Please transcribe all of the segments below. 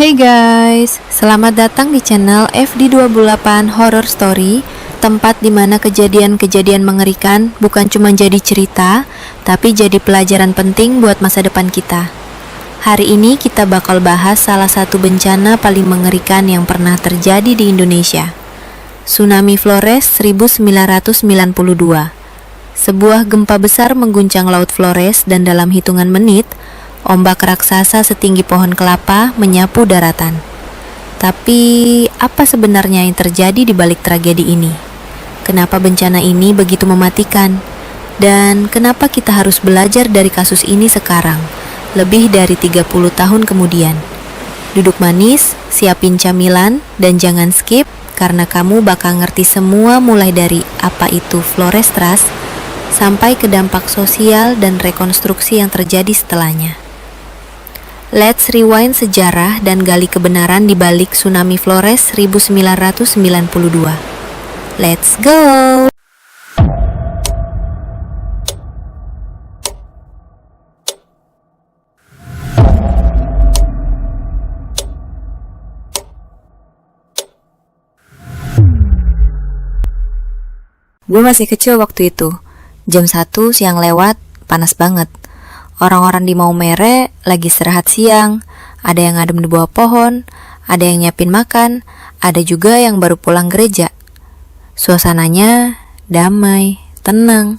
Hey guys, selamat datang di channel FD28 Horror Story, tempat dimana kejadian-kejadian mengerikan bukan cuma jadi cerita, tapi jadi pelajaran penting buat masa depan kita. Hari ini kita bakal bahas salah satu bencana paling mengerikan yang pernah terjadi di Indonesia. Tsunami Flores 1992. Sebuah gempa besar mengguncang Laut Flores dan dalam hitungan menit, ombak raksasa setinggi pohon kelapa menyapu daratan. Tapi, apa sebenarnya yang terjadi di balik tragedi ini? Kenapa bencana ini begitu mematikan? Dan kenapa kita harus belajar dari kasus ini sekarang, lebih dari 30 tahun kemudian? Duduk manis, siapin camilan, dan jangan skip, karena kamu bakal ngerti semua mulai dari apa itu Flores Trust, sampai ke dampak sosial dan rekonstruksi yang terjadi setelahnya. Let's rewind sejarah dan gali kebenaran di balik Tsunami Flores 1992. Let's go! Gue masih kecil waktu itu. Jam 1 siang lewat, panas banget. Orang-orang di Maumere lagi istirahat siang, ada yang ngadem di bawah pohon, ada yang nyiapin makan, ada juga yang baru pulang gereja. Suasananya damai, tenang,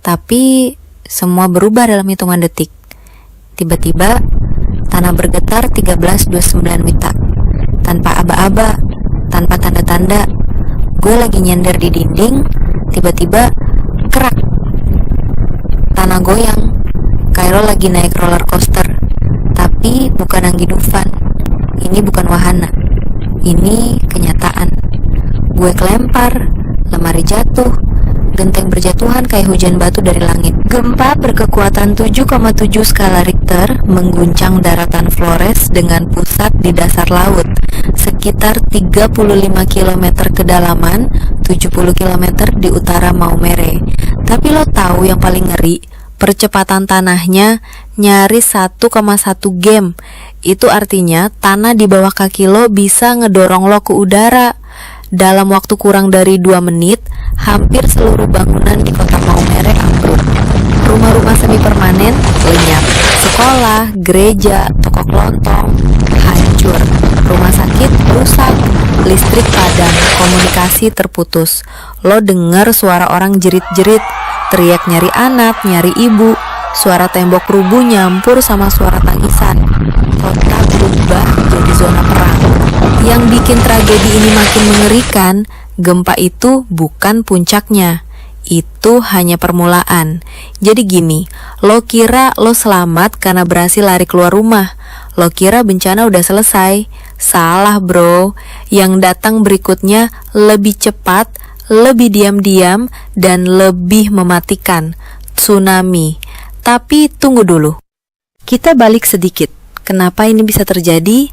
tapi semua berubah dalam hitungan detik. Tiba-tiba, tanah bergetar 13.29 Wita. Tanpa aba-aba, tanpa tanda-tanda, gue lagi nyender di dinding, tiba-tiba kerak. Tanah goyang. Kairo lagi naik roller coaster, tapi bukan angin dufan. Ini bukan wahana, ini kenyataan. Gue kelempar, lemari jatuh, genteng berjatuhan kayak hujan batu dari langit. Gempa berkekuatan 7,7 skala Richter mengguncang daratan Flores dengan pusat di dasar laut, sekitar 35 km kedalaman, 70 km di utara Maumere. Tapi lo tahu yang paling ngeri? Percepatan tanahnya nyaris 1,1 game. Itu artinya tanah di bawah kaki lo bisa ngedorong lo ke udara. Dalam waktu kurang dari 2 menit, hampir seluruh bangunan di kota Maumere ambruk. Rumah-rumah semi permanen lenyap. Sekolah, gereja, toko kelontong hancur. Rumah sakit rusak. Listrik padam, komunikasi terputus. Lo dengar suara orang jerit-jerit, teriak nyari anak, nyari ibu. Suara tembok rubuh nyampur sama suara tangisan. Kota berubah jadi zona perang. Yang bikin tragedi ini makin mengerikan, gempa itu bukan puncaknya. Itu hanya permulaan. Jadi gini, lo kira lo selamat karena berhasil lari keluar rumah. Lo kira bencana udah selesai. Salah bro. Yang datang berikutnya lebih cepat, lebih diam-diam, dan lebih mematikan. Tsunami. Tapi tunggu dulu. Kita balik sedikit. Kenapa ini bisa terjadi?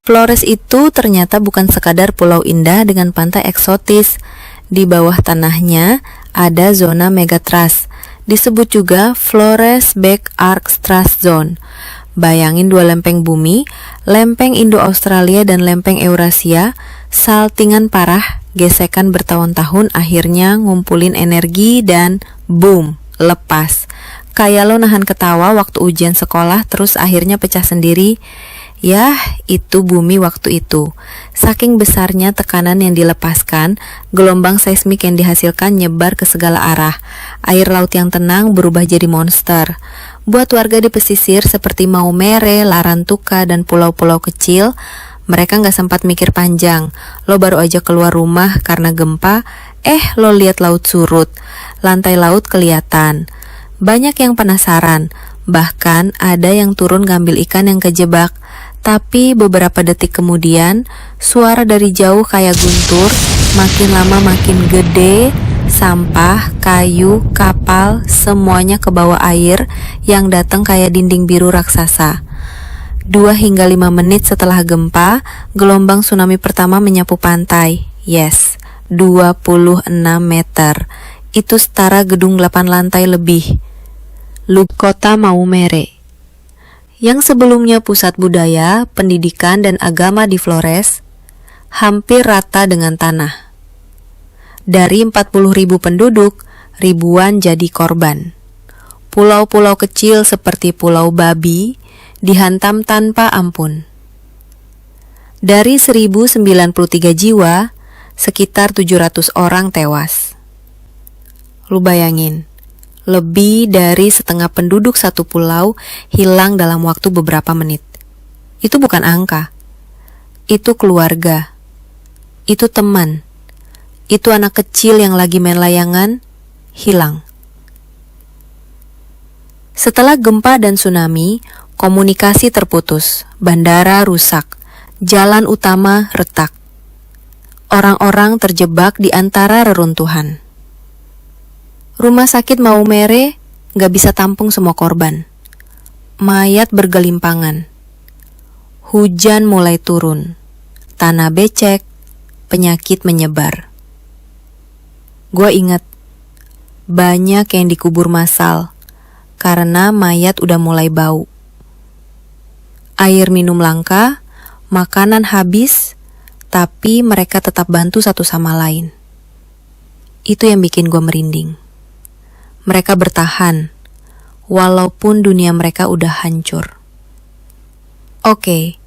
Flores itu ternyata bukan sekadar pulau indah dengan pantai eksotis. Di bawah tanahnya ada zona megatrust, disebut juga Flores Back Arc Trust Zone. Bayangin 2 lempeng bumi, lempeng Indo-Australia dan lempeng Eurasia, saltingan parah, gesekan bertahun-tahun akhirnya ngumpulin energi dan boom, lepas. Kayak lo nahan ketawa waktu ujian sekolah terus akhirnya pecah sendiri. Yah, itu bumi waktu itu. Saking besarnya tekanan yang dilepaskan, gelombang seismik yang dihasilkan nyebar ke segala arah. Air laut yang tenang berubah jadi monster. Buat warga di pesisir seperti Maumere, Larantuka, dan pulau-pulau kecil, mereka gak sempat mikir panjang. Lo baru aja keluar rumah karena gempa, lo lihat laut surut. Lantai laut kelihatan. Banyak yang penasaran, bahkan ada yang turun ngambil ikan yang kejebak. Tapi beberapa detik kemudian, suara dari jauh kayak guntur, makin lama makin gede, sampah, kayu, kapal, semuanya ke bawah air yang datang kayak dinding biru raksasa. 2 hingga 5 menit setelah gempa, gelombang tsunami pertama menyapu pantai. Yes, 26 meter. Itu setara gedung 8 lantai lebih. Kota Maumere. Yang sebelumnya pusat budaya, pendidikan, dan agama di Flores, hampir rata dengan tanah. Dari 40.000 penduduk, ribuan jadi korban. Pulau-pulau kecil seperti Pulau Babi dihantam tanpa ampun. Dari 1.093 jiwa, sekitar 700 orang tewas. Lu bayangin, lebih dari setengah penduduk satu pulau hilang dalam waktu beberapa menit. Itu bukan angka. Itu keluarga. Itu teman. Itu anak kecil yang lagi main layangan, hilang. Setelah gempa dan tsunami, komunikasi terputus, bandara rusak, jalan utama retak. Orang-orang terjebak di antara reruntuhan. Rumah sakit Maumere gak bisa tampung semua korban. Mayat bergelimpangan. Hujan mulai turun. Tanah becek, penyakit menyebar. Gue ingat, banyak yang dikubur massal karena mayat udah mulai bau. Air minum langka, makanan habis, tapi mereka tetap bantu satu sama lain. Itu yang bikin gue merinding. Mereka bertahan, walaupun dunia mereka udah hancur. Oke,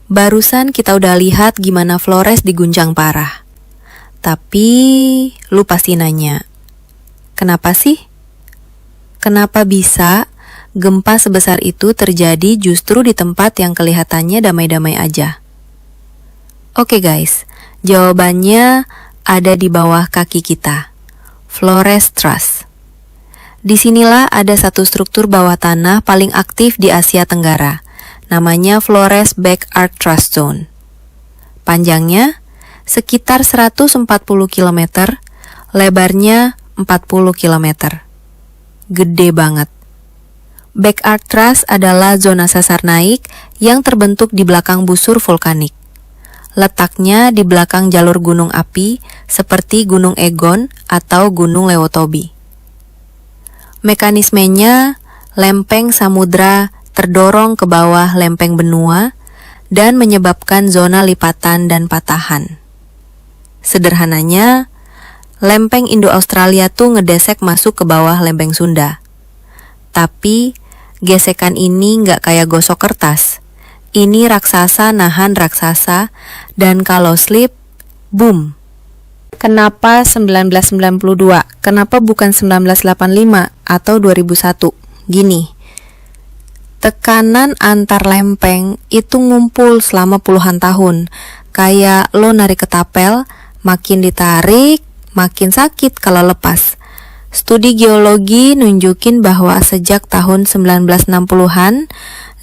barusan kita udah lihat gimana Flores diguncang parah. Tapi, lu pasti nanya, kenapa sih? Kenapa bisa gempa sebesar itu terjadi justru di tempat yang kelihatannya damai-damai aja? Oke guys, jawabannya ada di bawah kaki kita. Flores Trust. Disinilah ada satu struktur bawah tanah paling aktif di Asia Tenggara. Namanya Flores Back Arc Thrust Zone. Panjangnya sekitar 140 km, lebarnya 40 km. Gede banget. Back Arc Thrust adalah zona sesar naik yang terbentuk di belakang busur vulkanik. Letaknya di belakang jalur gunung api seperti Gunung Egon atau Gunung Lewotobi. Mekanismenya, lempeng samudra terdorong ke bawah lempeng benua dan menyebabkan zona lipatan dan patahan. Sederhananya, lempeng Indo-Australia tuh ngedesek masuk ke bawah lempeng Sunda. Tapi, gesekan ini nggak kayak gosok kertas. Ini raksasa nahan raksasa, dan kalau slip, boom. Kenapa 1992? Kenapa bukan 1985 atau 2001? Gini, tekanan antar lempeng itu ngumpul selama puluhan tahun. Kayak lo narik ketapel, makin ditarik, makin sakit kalau lepas. Studi geologi nunjukin bahwa sejak tahun 1960-an,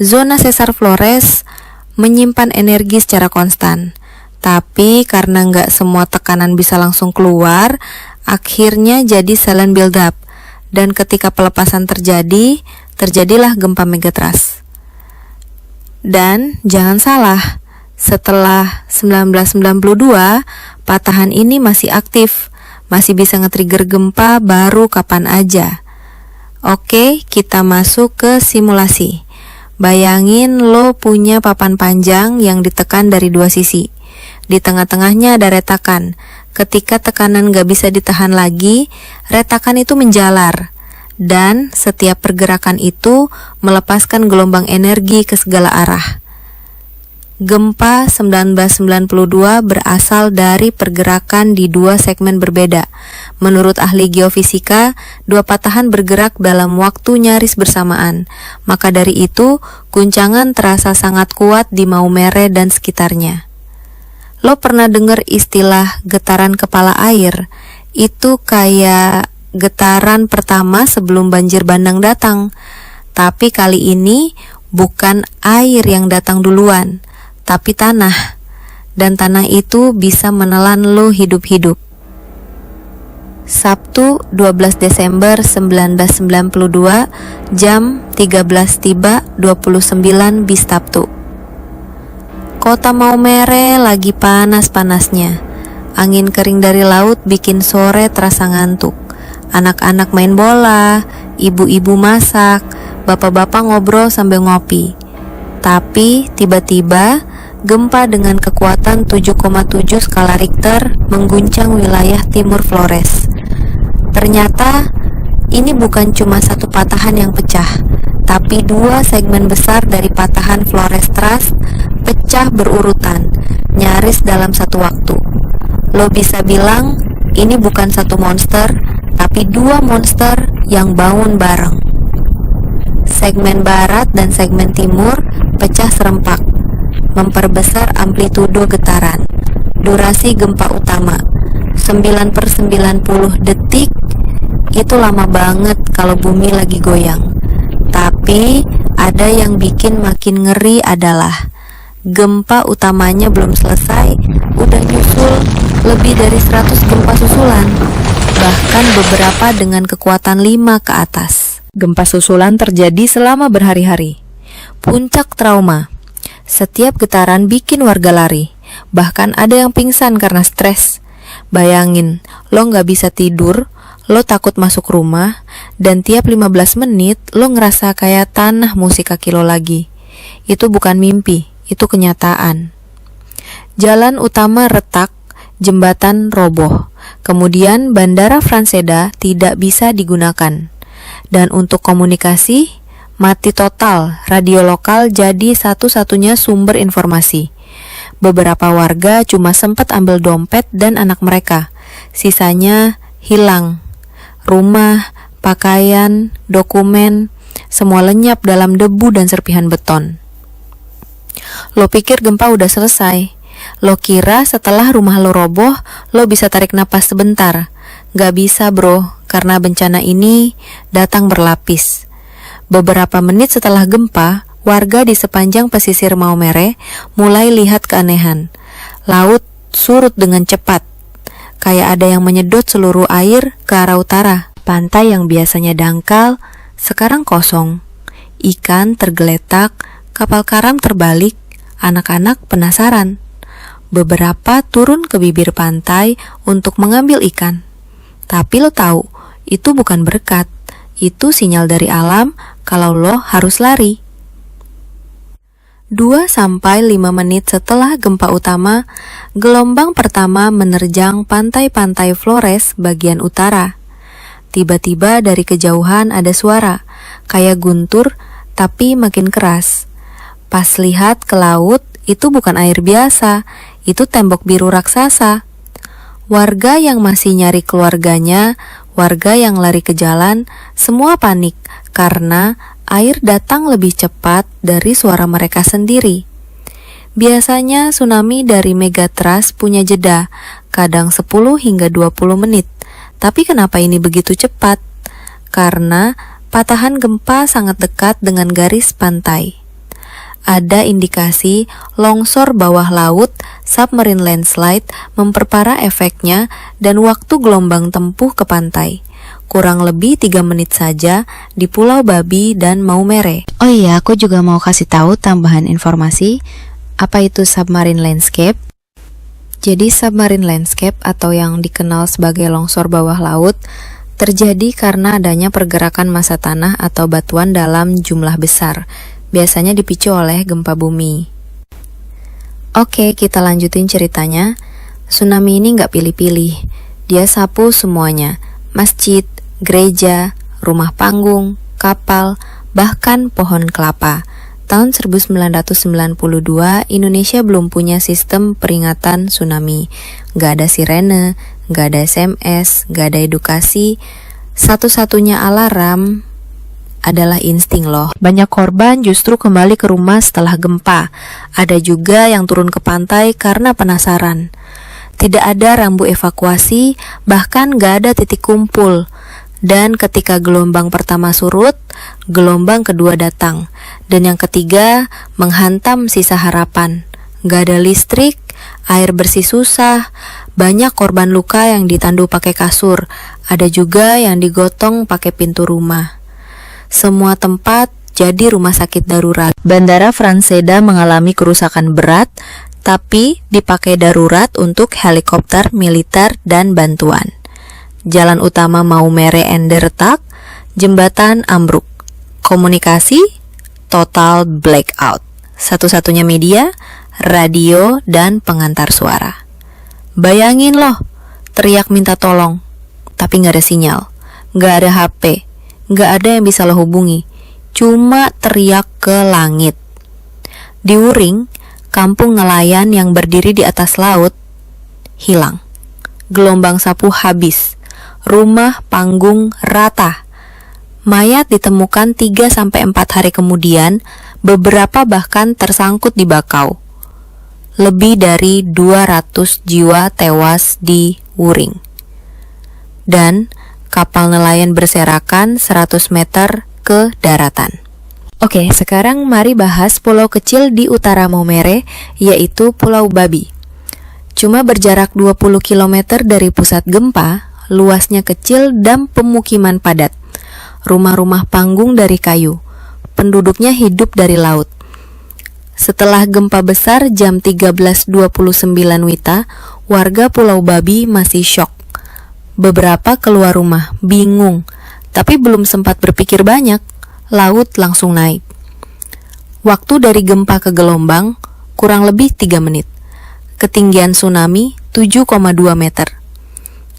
zona sesar Flores menyimpan energi secara konstan. Tapi karena nggak semua tekanan bisa langsung keluar, akhirnya jadi silent build up. Dan ketika pelepasan terjadi, terjadilah gempa megatrust. Dan jangan salah, setelah 1992, patahan ini masih aktif, masih bisa nge-trigger gempa baru kapan aja. Oke, kita masuk ke simulasi. Bayangin lo punya papan panjang yang ditekan dari dua sisi. Di tengah-tengahnya ada retakan. Ketika tekanan gak bisa ditahan lagi, retakan itu menjalar. Dan setiap pergerakan itu melepaskan gelombang energi ke segala arah. Gempa 1992 berasal dari pergerakan di dua segmen berbeda. Menurut ahli geofisika, dua patahan bergerak dalam waktu nyaris bersamaan. Maka dari itu, guncangan terasa sangat kuat di Maumere dan sekitarnya. Lo pernah dengar istilah getaran kepala air? Itu kayak getaran pertama sebelum banjir bandang datang. Tapi kali ini bukan air yang datang duluan, tapi tanah. Dan tanah itu bisa menelan lo hidup-hidup. Sabtu 12 Desember 1992 jam 13 tiba 29 Bistaptu. Kota Maumere lagi panas-panasnya. Angin kering dari laut bikin sore terasa ngantuk. Anak-anak main bola, ibu-ibu masak, bapak-bapak ngobrol sambil ngopi. Tapi tiba-tiba gempa dengan kekuatan 7,7 skala Richter mengguncang wilayah timur Flores. Ternyata ini bukan cuma satu patahan yang pecah, tapi dua segmen besar dari patahan Flores Trust pecah berurutan, nyaris dalam satu waktu. Lo bisa bilang ini bukan satu monster, tapi dua monster yang bangun bareng. Segmen barat dan segmen timur pecah serempak, memperbesar amplitudo getaran. Durasi gempa utama 9/90 detik. Itu lama banget kalau bumi lagi goyang. Tapi ada yang bikin makin ngeri adalah gempa utamanya belum selesai, udah nyusul lebih dari 100 gempa susulan, bahkan beberapa dengan kekuatan 5 ke atas. Gempa susulan terjadi selama berhari-hari. Puncak trauma. Setiap getaran bikin warga lari. Bahkan ada yang pingsan karena stres. Bayangin, lo gak bisa tidur, lo takut masuk rumah, dan tiap 15 menit lo ngerasa kayak tanah musik kaki lo lagi. Itu bukan mimpi, itu kenyataan. Jalan utama retak, jembatan roboh. Kemudian Bandara Franseda tidak bisa digunakan. Dan untuk komunikasi, mati total. Radio lokal jadi satu-satunya sumber informasi. Beberapa warga cuma sempat ambil dompet dan anak mereka. Sisanya hilang. Rumah, pakaian, dokumen, semua lenyap dalam debu dan serpihan beton. Lo pikir gempa udah selesai. Lo kira setelah rumah lo roboh, lo bisa tarik napas sebentar. Gak bisa bro, karena bencana ini datang berlapis. Beberapa menit setelah gempa, warga di sepanjang pesisir Maumere mulai lihat keanehan. Laut surut dengan cepat, kayak ada yang menyedot seluruh air ke arah utara. Pantai yang biasanya dangkal, sekarang kosong. Ikan tergeletak, kapal karam terbalik, anak-anak penasaran. Beberapa turun ke bibir pantai untuk mengambil ikan. Tapi lo tahu, itu bukan berkat. Itu sinyal dari alam kalau lo harus lari. 2-5 menit setelah gempa utama, gelombang pertama menerjang pantai-pantai Flores bagian utara. Tiba-tiba dari kejauhan ada suara, kayak guntur tapi makin keras. Pas lihat ke laut, itu bukan air biasa, itu tembok biru raksasa. Warga yang masih nyari keluarganya, warga yang lari ke jalan, semua panik karena air datang lebih cepat dari suara mereka sendiri. Biasanya tsunami dari megatrust punya jeda, kadang 10 hingga 20 menit. Tapi kenapa ini begitu cepat? Karena patahan gempa sangat dekat dengan garis pantai. Ada indikasi longsor bawah laut, submarine landslide memperparah efeknya dan waktu gelombang tempuh ke pantai. Kurang lebih 3 menit saja di Pulau Babi dan Maumere. Oh iya, aku juga mau kasih tahu tambahan informasi. Apa itu submarine landscape? Jadi submarine landscape atau yang dikenal sebagai longsor bawah laut terjadi karena adanya pergerakan massa tanah atau batuan dalam jumlah besar. Biasanya dipicu oleh gempa bumi. Oke, kita lanjutin ceritanya. Tsunami ini nggak pilih-pilih. Dia sapu semuanya. Masjid, gereja, rumah panggung, kapal, bahkan pohon kelapa. Tahun 1992, Indonesia belum punya sistem peringatan tsunami. Nggak ada sirene, nggak ada SMS, nggak ada edukasi. Satu-satunya alarm adalah insting loh. Banyak korban justru kembali ke rumah setelah gempa. Ada juga yang turun ke pantai karena penasaran. Tidak ada rambu evakuasi, bahkan gak ada titik kumpul. Dan ketika gelombang pertama surut, gelombang kedua datang. Dan yang ketiga menghantam sisa harapan. Gak ada listrik, air bersih susah, banyak korban luka yang ditandu pakai kasur. Ada juga yang digotong pakai pintu rumah. Semua tempat jadi rumah sakit darurat. Bandara Franseda mengalami kerusakan berat, tapi dipakai darurat untuk helikopter militer dan bantuan. Jalan utama Maumere Ende retak, jembatan ambruk. Komunikasi total blackout. Satu-satunya media, radio dan pengantar suara. Bayangin loh, teriak minta tolong, tapi gak ada sinyal, gak ada HP, gak ada yang bisa lo hubungi, cuma teriak ke langit. Di Wuring, kampung nelayan yang berdiri di atas laut, hilang. Gelombang sapu habis, rumah panggung rata. Mayat ditemukan 3-4 hari kemudian, beberapa bahkan tersangkut di bakau. Lebih dari 200 jiwa tewas di Wuring. Dan kapal nelayan berserakan 100 meter ke daratan. Oke, sekarang mari bahas pulau kecil di utara Maumere, yaitu Pulau Babi. Cuma berjarak 20 km dari pusat gempa, luasnya kecil dan pemukiman padat. Rumah-rumah panggung dari kayu, penduduknya hidup dari laut. Setelah gempa besar jam 13.29 WITA, warga Pulau Babi masih syok. Beberapa keluar rumah, bingung, tapi belum sempat berpikir banyak, laut langsung naik. Waktu dari gempa ke gelombang, kurang lebih 3 menit. Ketinggian tsunami 7,2 meter.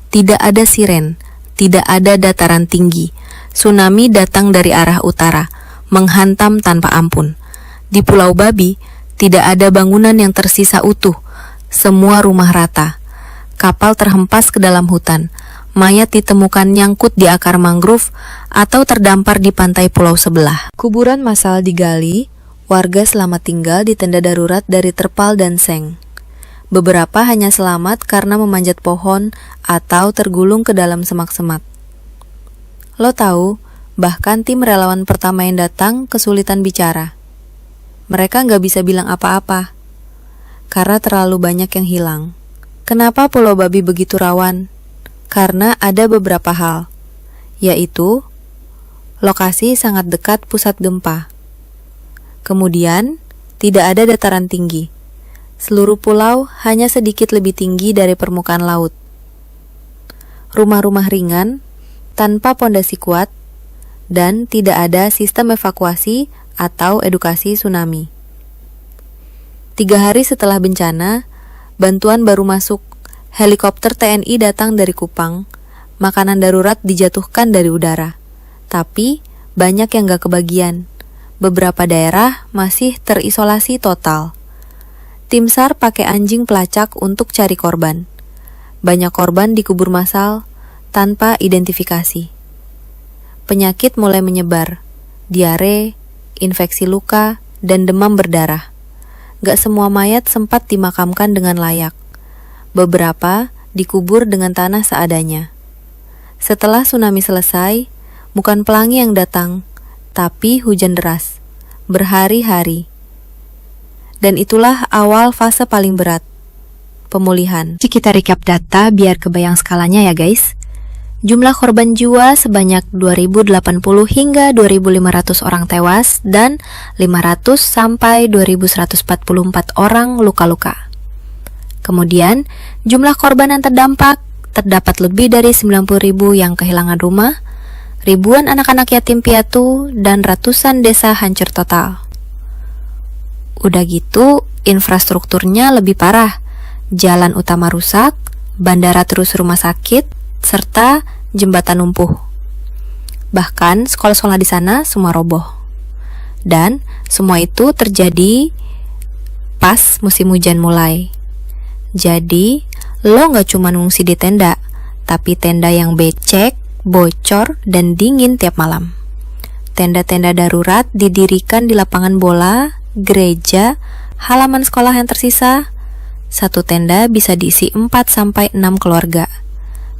Tidak ada siren, tidak ada dataran tinggi. Tsunami datang dari arah utara, menghantam tanpa ampun. Di Pulau Babi, tidak ada bangunan yang tersisa utuh, semua rumah rata. Kapal terhempas ke dalam hutan, mayat ditemukan nyangkut di akar mangrove atau terdampar di pantai pulau sebelah. Kuburan massal digali, warga selamat tinggal di tenda darurat dari terpal dan seng. Beberapa hanya selamat karena memanjat pohon atau tergulung ke dalam semak-semak. Lo tahu, bahkan tim relawan pertama yang datang kesulitan bicara. Mereka nggak bisa bilang apa-apa, karena terlalu banyak yang hilang. Kenapa Pulau Babi begitu rawan? Karena ada beberapa hal, yaitu lokasi sangat dekat pusat gempa. Kemudian, tidak ada dataran tinggi. Seluruh pulau hanya sedikit lebih tinggi dari permukaan laut. Rumah-rumah ringan, tanpa pondasi kuat, dan tidak ada sistem evakuasi atau edukasi tsunami. 3 hari setelah bencana, bantuan baru masuk. Helikopter TNI datang dari Kupang, makanan darurat dijatuhkan dari udara. Tapi, banyak yang gak kebagian. Beberapa daerah masih terisolasi total. Tim SAR pakai anjing pelacak untuk cari korban. Banyak korban dikubur massal tanpa identifikasi. Penyakit mulai menyebar, diare, infeksi luka, dan demam berdarah. Gak semua mayat sempat dimakamkan dengan layak. Beberapa dikubur dengan tanah seadanya. Setelah tsunami selesai, bukan pelangi yang datang, tapi hujan deras, berhari-hari. Dan itulah awal fase paling berat, pemulihan. Kita recap data biar kebayang skalanya ya guys. Jumlah korban jiwa sebanyak 2080 hingga 2500 orang tewas dan 500 sampai 2144 orang luka-luka. Kemudian, jumlah korban yang terdampak terdapat lebih dari 90.000 yang kehilangan rumah, ribuan anak-anak yatim piatu, dan ratusan desa hancur total. Udah gitu, infrastrukturnya lebih parah. Jalan utama rusak, bandara terus rumah sakit, serta jembatan lumpuh. Bahkan sekolah-sekolah di sana semua roboh. Dan semua itu terjadi pas musim hujan mulai. Jadi, lo gak cuma ngungsi di tenda, tapi tenda yang becek, bocor, dan dingin tiap malam. Tenda-tenda darurat didirikan di lapangan bola, gereja, halaman sekolah yang tersisa. Satu tenda bisa diisi 4-6 keluarga.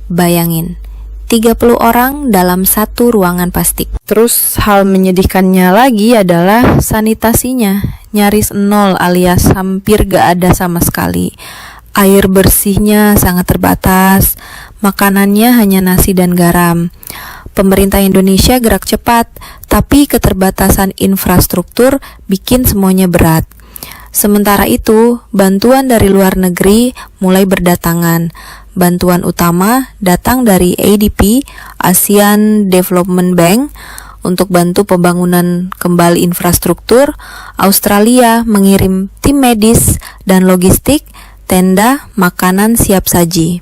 Bayangin, 30 orang dalam satu ruangan plastik. Terus hal menyedihkannya lagi adalah sanitasinya. Nyaris nol alias hampir gak ada sama sekali. Air bersihnya sangat terbatas. Makanannya hanya nasi dan garam. Pemerintah Indonesia gerak cepat, tapi keterbatasan infrastruktur bikin semuanya berat. Sementara itu, bantuan dari luar negeri mulai berdatangan. Bantuan utama datang dari ADB, ASEAN Development Bank, untuk bantu pembangunan kembali infrastruktur. Australia mengirim tim medis dan logistik, tenda, makanan siap saji.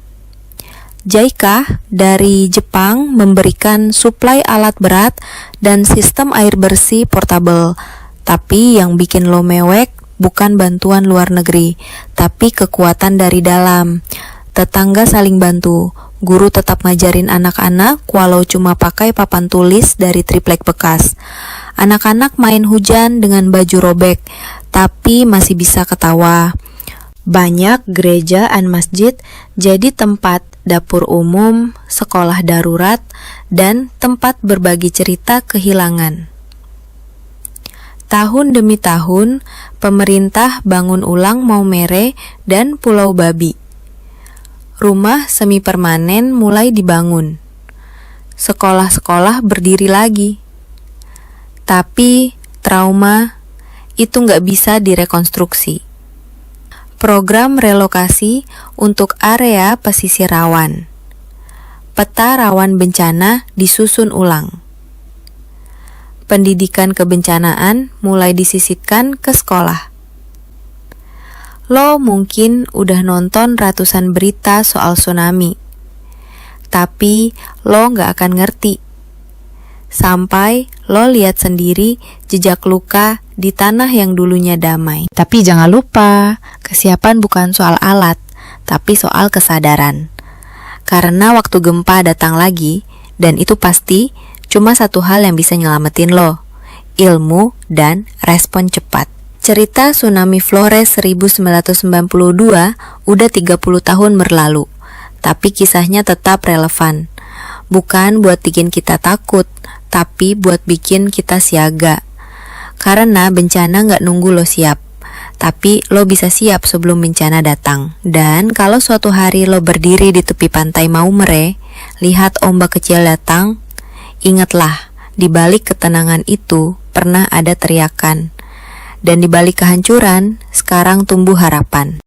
JICA dari Jepang memberikan suplai alat berat dan sistem air bersih portable. Tapi yang bikin lo mewek bukan bantuan luar negeri, tapi kekuatan dari dalam. Tetangga saling bantu. Guru tetap ngajarin anak-anak walau cuma pakai papan tulis dari triplek bekas. Anak-anak main hujan dengan baju robek, tapi masih bisa ketawa. Banyak gereja dan masjid jadi tempat dapur umum, sekolah darurat, dan tempat berbagi cerita kehilangan. Tahun demi tahun, pemerintah bangun ulang Maumere dan Pulau Babi. Rumah semi permanen mulai dibangun. Sekolah-sekolah berdiri lagi. Tapi trauma itu nggak bisa direkonstruksi. Program relokasi untuk area pesisir rawan. Peta rawan bencana disusun ulang. Pendidikan kebencanaan mulai disisipkan ke sekolah. Lo mungkin udah nonton ratusan berita soal tsunami, tapi lo nggak akan ngerti sampai lo lihat sendiri jejak luka di tanah yang dulunya damai. Tapi jangan lupa, kesiapan bukan soal alat, tapi soal kesadaran. Karena waktu gempa datang lagi, dan itu pasti cuma satu hal yang bisa nyelamatin lo, ilmu dan respon cepat. Cerita tsunami Flores 1992 udah 30 tahun berlalu, tapi kisahnya tetap relevan. Bukan buat bikin kita takut, tapi buat bikin kita siaga. Karena bencana gak nunggu lo siap, tapi lo bisa siap sebelum bencana datang. Dan kalau suatu hari lo berdiri di tepi pantai Maumere, lihat ombak kecil datang, ingatlah, di balik ketenangan itu pernah ada teriakan. Dan di balik kehancuran, sekarang tumbuh harapan.